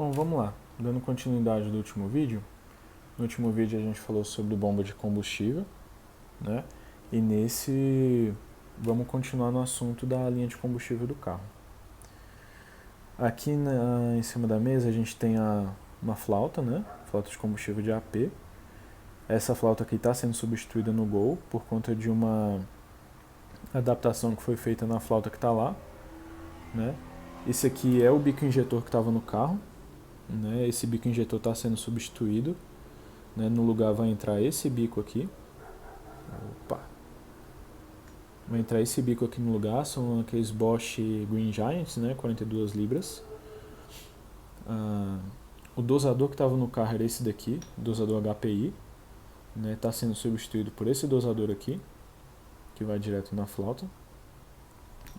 Bom, vamos lá. Dando continuidade do último vídeo. No último vídeo a gente falou sobre bomba de combustível, né? E nesse vamos continuar no assunto da linha de combustível do carro. Aqui em cima da mesa a gente tem uma flauta, né? Flauta de combustível de AP. Essa flauta aqui está sendo substituída no Gol por conta de uma adaptação que foi feita na flauta que está lá, né? Esse aqui é o bico injetor que estava no carro, né? Esse bico injetor está sendo substituído, né? No lugar vai entrar esse bico aqui. Opa! Vai entrar esse bico aqui no lugar, são aqueles Bosch Green Giants, né? 42 libras. O dosador que estava no carro era esse daqui, dosador HPI, né? Está sendo substituído por esse dosador aqui, que vai direto na flauta.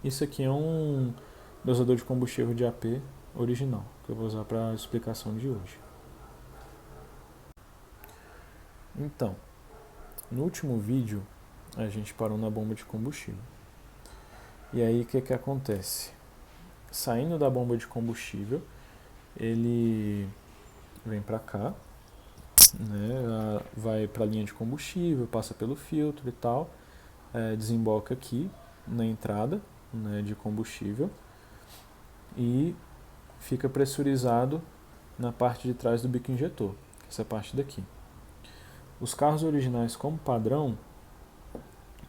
Isso aqui é um dosador de combustível de AP original, que eu vou usar para a explicação de hoje. Então, no último vídeo a gente parou na bomba de combustível. E aí o que acontece? Saindo da bomba de combustível, ele vem para cá, né, vai para a linha de combustível, passa pelo filtro e tal, desemboca aqui na entrada, né, de combustível e fica pressurizado na parte de trás do bico injetor, essa parte daqui. Os carros originais, como padrão,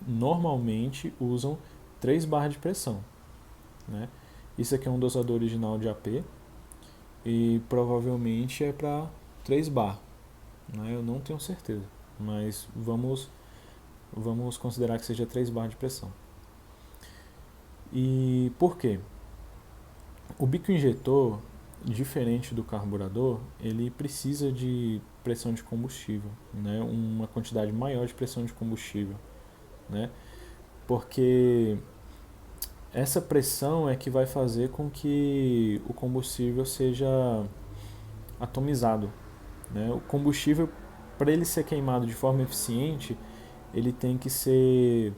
normalmente usam 3 barras de pressão, né? Isso aqui é um dosador original de AP e provavelmente é para 3 bar, né? Eu não tenho certeza, mas vamos considerar que seja 3 barras de pressão. E por quê? O bico injetor, diferente do carburador, ele precisa de pressão de combustível, né? Uma quantidade maior de pressão de combustível, né? Porque essa pressão é que vai fazer com que o combustível seja atomizado, né? O combustível, para ele ser queimado de forma eficiente, ele tem que estar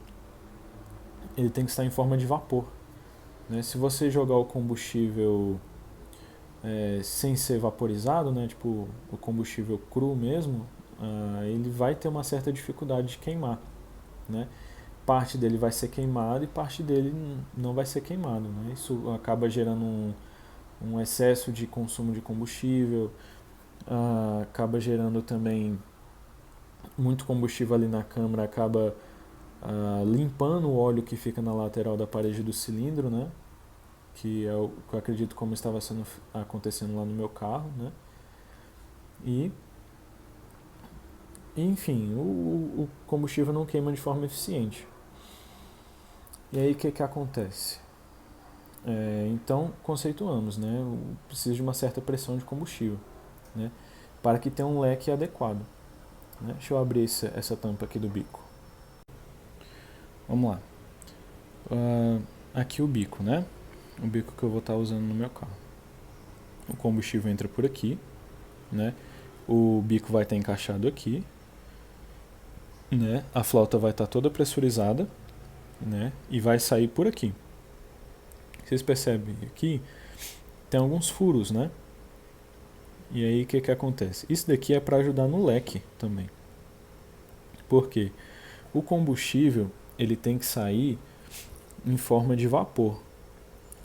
em forma de vapor, né? Se você jogar o combustível sem ser vaporizado, né, tipo o combustível cru mesmo, ele vai ter uma certa dificuldade de queimar, né? Parte dele vai ser queimado e parte dele não vai ser queimado, né? Isso acaba gerando um excesso de consumo de combustível, acaba gerando também muito combustível ali na câmara, acaba limpando o óleo que fica na lateral da parede do cilindro, né? Que é o que eu acredito como estava acontecendo lá no meu carro, né? E enfim, o combustível não queima de forma eficiente. E aí o que acontece? Então, conceituamos, né? Precisa de uma certa pressão de combustível, né? Para que tenha um leque adequado, né? Deixa eu abrir essa tampa aqui do bico. Vamos lá. Aqui o bico, né? O bico que eu vou estar usando no meu carro. O combustível entra por aqui, né? O bico vai estar encaixado aqui, né? A flauta vai estar toda pressurizada, né? E vai sair por aqui. Vocês percebem aqui tem alguns furos, né? E aí o que acontece? Isso daqui é para ajudar no leque também. Por quê? O combustível ele tem que sair em forma de vapor.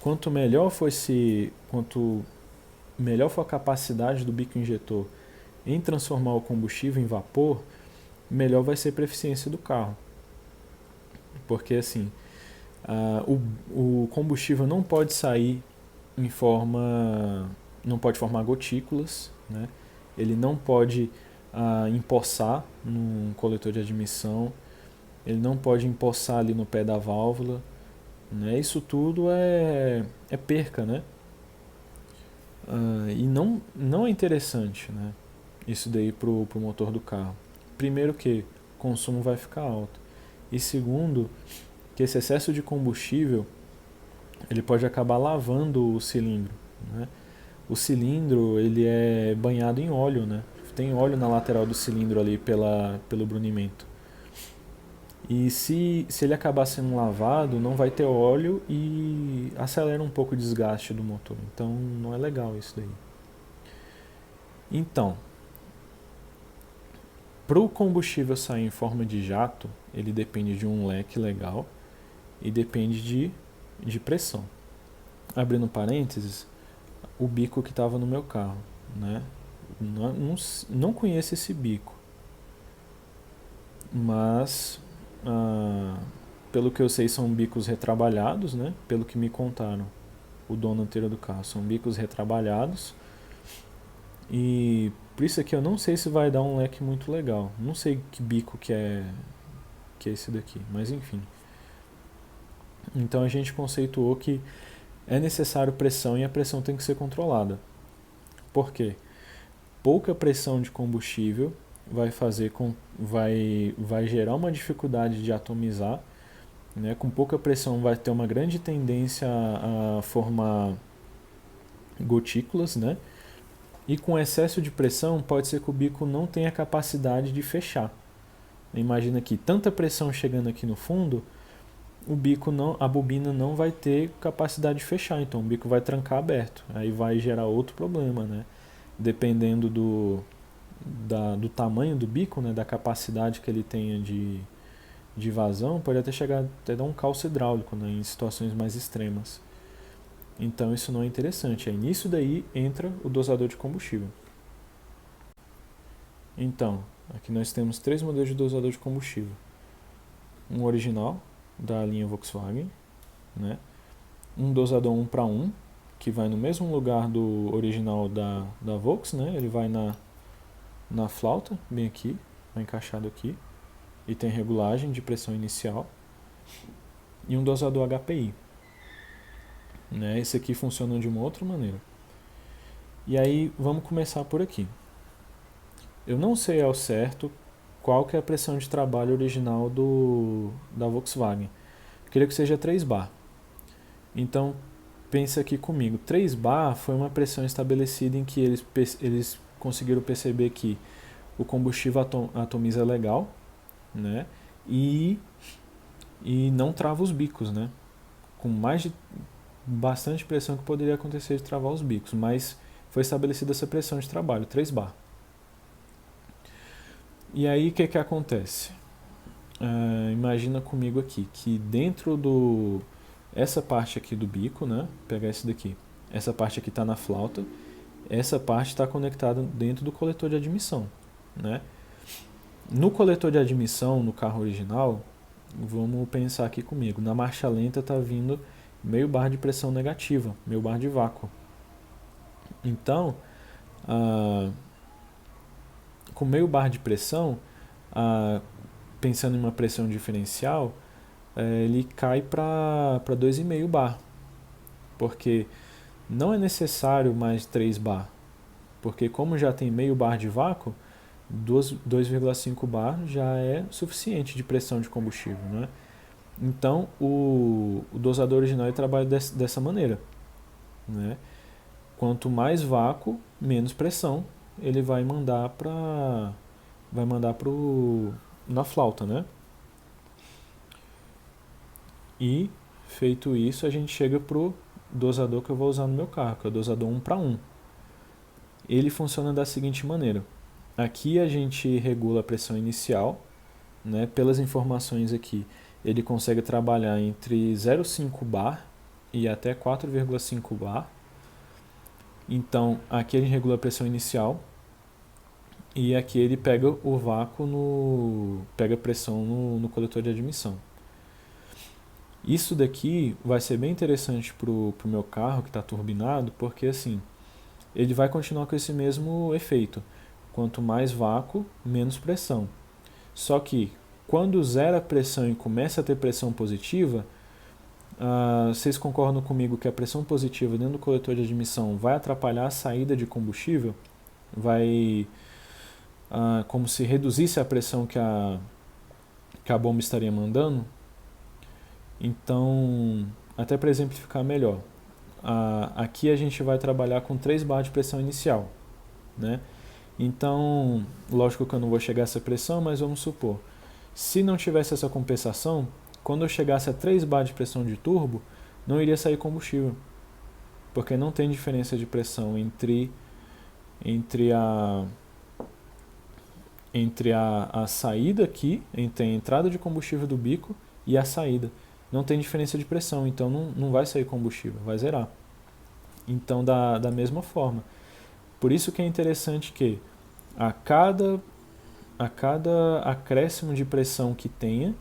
Quanto melhor for a capacidade do bico injetor em transformar o combustível em vapor, melhor vai ser para a eficiência do carro. Porque assim, o combustível não pode sair não pode formar gotículas, né? Ele não pode empoçar num coletor de admissão, ele não pode empoçar ali no pé da válvula, né? Isso tudo é perca, né? E não é interessante, né? Isso daí pro motor do carro. Primeiro que o consumo vai ficar alto. E segundo, que esse excesso de combustível ele pode acabar lavando o cilindro, né? O cilindro ele é banhado em óleo, né? Tem óleo na lateral do cilindro ali pelo brunimento. E se ele acabar sendo lavado, não vai ter óleo e acelera um pouco o desgaste do motor. Então não é legal isso daí. Então, para o combustível sair em forma de jato, ele depende de um leque legal e depende de pressão. Abrindo parênteses, o bico que estava no meu carro, né? Não conheço esse bico, mas pelo que eu sei são bicos retrabalhados, né? Pelo que me contaram, o dono anterior do carro, são bicos retrabalhados, e por isso aqui eu não sei se vai dar um leque muito legal. Não sei que bico que é esse daqui, mas enfim. Então a gente conceituou que é necessário pressão e a pressão tem que ser controlada. Por quê? Pouca pressão de combustível vai gerar uma dificuldade de atomizar, né? Com pouca pressão vai ter uma grande tendência a formar gotículas, né? E com excesso de pressão pode ser que o bico não tenha capacidade de fechar. Imagina que tanta pressão chegando aqui no fundo, a bobina não vai ter capacidade de fechar, então o bico vai trancar aberto. Aí vai gerar outro problema, né? Dependendo do tamanho do bico, né, da capacidade que ele tenha de vazão, pode até chegar até dar um calço hidráulico, né, em situações mais extremas. Então isso não é interessante. Aí nisso daí entra o dosador de combustível. Então, aqui nós temos 3 modelos de dosador de combustível. Um original, da linha Volkswagen, né? Um dosador 1 para 1, que vai no mesmo lugar do original da Volks, né? Ele vai na flauta, bem aqui, vai encaixado aqui, e tem regulagem de pressão inicial. E um dosador HPI, né? Esse aqui funciona de uma outra maneira. E aí vamos começar por aqui. Eu não sei ao certo qual que é a pressão de trabalho original da Volkswagen. Eu queria que seja 3 bar. Então pensa aqui comigo, 3 bar foi uma pressão estabelecida em que eles conseguiram perceber que o combustível atomiza legal, né? E não trava os bicos, né? Com bastante pressão que poderia acontecer de travar os bicos, mas foi estabelecida essa pressão de trabalho, 3 bar. E aí o que acontece? Imagina comigo aqui que dentro essa parte aqui do bico, né? Pegar esse daqui. Essa parte aqui está na flauta. Essa parte está conectada dentro do coletor de admissão, né? No coletor de admissão, no carro original, vamos pensar aqui comigo. Na marcha lenta está vindo meio bar de pressão negativa, meio bar de vácuo. Então, com meio bar de pressão, pensando em uma pressão diferencial, ele cai para 2,5 bar, porque não é necessário mais 3 bar, porque como já tem meio bar de vácuo, 2,5 bar já é suficiente de pressão de combustível, né? Então o dosador original ele trabalha dessa maneira, né? Quanto mais vácuo, menos pressão ele vai mandar na flauta, né? E feito isso, a gente chega pro dosador que eu vou usar no meu carro, que é o dosador 1 para 1. Ele funciona da seguinte maneira. Aqui a gente regula a pressão inicial, né? Pelas informações aqui, ele consegue trabalhar entre 0,5 bar e até 4,5 bar. Então, aqui a gente regula a pressão inicial e aqui ele pega o vácuo, pega a pressão no coletor de admissão. Isso daqui vai ser bem interessante pro meu carro que está turbinado, porque assim, ele vai continuar com esse mesmo efeito. Quanto mais vácuo, menos pressão. Só que quando zera a pressão e começa a ter pressão positiva, vocês concordam comigo que a pressão positiva dentro do coletor de admissão vai atrapalhar a saída de combustível? Vai como se reduzisse a pressão que a bomba estaria mandando? Então, até para exemplificar melhor, aqui a gente vai trabalhar com 3 bar de pressão inicial, né? Então, lógico que eu não vou chegar a essa pressão, mas vamos supor, se não tivesse essa compensação, quando eu chegasse a 3 bar de pressão de turbo, não iria sair combustível, porque não tem diferença de pressão entre entre a saída aqui, entre a entrada de combustível do bico e a saída. Não tem diferença de pressão, então não vai sair combustível, vai zerar. Então, da mesma forma. Por isso que é interessante que a cada acréscimo de pressão que tenha,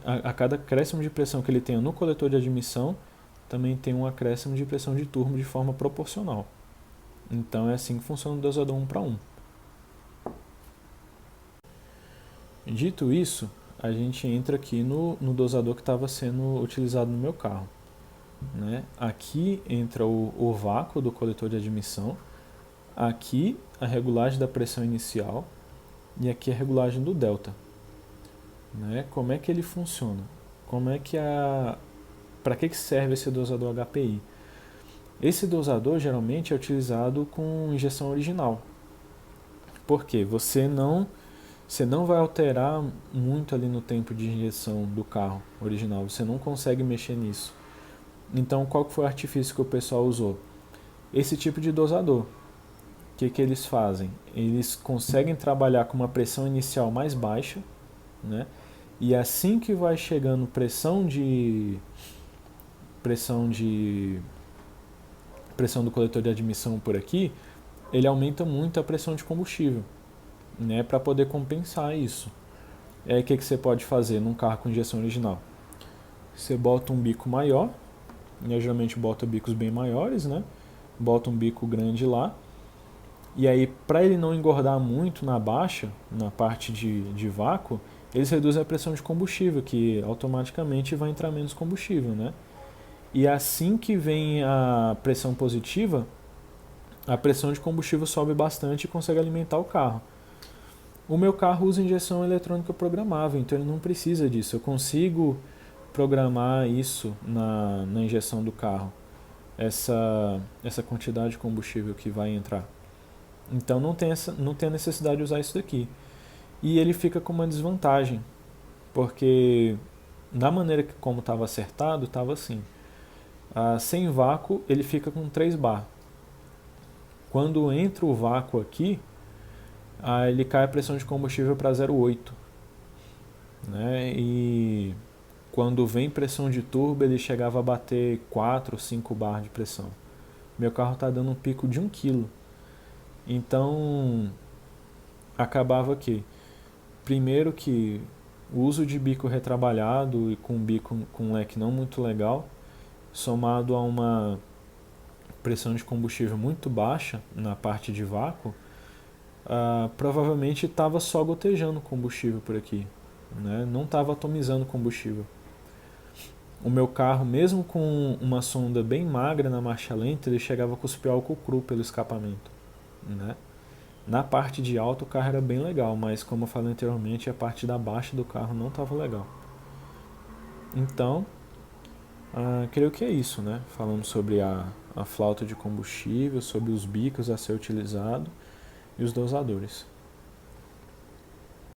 a cada acréscimo de pressão que ele tenha no coletor de admissão, também tem um acréscimo de pressão de turbo de forma proporcional. Então é assim que funciona o dosador 1 para 1. Dito isso, a gente entra aqui no dosador que estava sendo utilizado no meu carro. Né? Aqui entra o vácuo do coletor de admissão, aqui a regulagem da pressão inicial e aqui a regulagem do delta. Né? Como é que ele funciona? Para que serve esse dosador HPI? Esse dosador geralmente é utilizado com injeção original. Por quê? Você não vai alterar muito ali no tempo de injeção do carro original, você não consegue mexer nisso. Então, qual foi o artifício que o pessoal usou? Esse tipo de dosador. O que eles fazem? Eles conseguem trabalhar com uma pressão inicial mais baixa, né? E assim que vai chegando pressão do coletor de admissão por aqui, ele aumenta muito a pressão de combustível, né, para poder compensar isso. É o que você pode fazer num carro com injeção original? Você bota um bico maior, eu geralmente boto bicos bem maiores, né? Bota um bico grande lá, e aí para ele não engordar muito na baixa, na parte de vácuo, eles reduzem a pressão de combustível, que automaticamente vai entrar menos combustível, né? E assim que vem a pressão positiva, a pressão de combustível sobe bastante e consegue alimentar o carro. O meu carro usa injeção eletrônica programável, então ele não precisa disso. Eu consigo programar isso na injeção do carro, essa quantidade de combustível que vai entrar. Então não tem a necessidade de usar isso daqui. E ele fica com uma desvantagem, porque da maneira que como estava acertado, estava assim. Sem vácuo, ele fica com 3 bar. Quando entra o vácuo aqui, ele cai a pressão de combustível para 0,8. Né? E quando vem pressão de turbo, ele chegava a bater 4 ou 5 bar de pressão. Meu carro está dando um pico de 1 kg. Então, acabava que, primeiro que o uso de bico retrabalhado e com bico com leque não muito legal, somado a uma pressão de combustível muito baixa na parte de vácuo, provavelmente estava só gotejando combustível por aqui, né? Não estava atomizando combustível. O meu carro, mesmo com uma sonda bem magra na marcha lenta, ele chegava a cuspir álcool cru pelo escapamento, né? Na parte de alto o carro era bem legal, mas como eu falei anteriormente, a parte da baixa do carro não estava legal. Então, creio que é isso, né? Falando sobre a flauta de combustível, sobre os bicos a ser utilizado e os dosadores.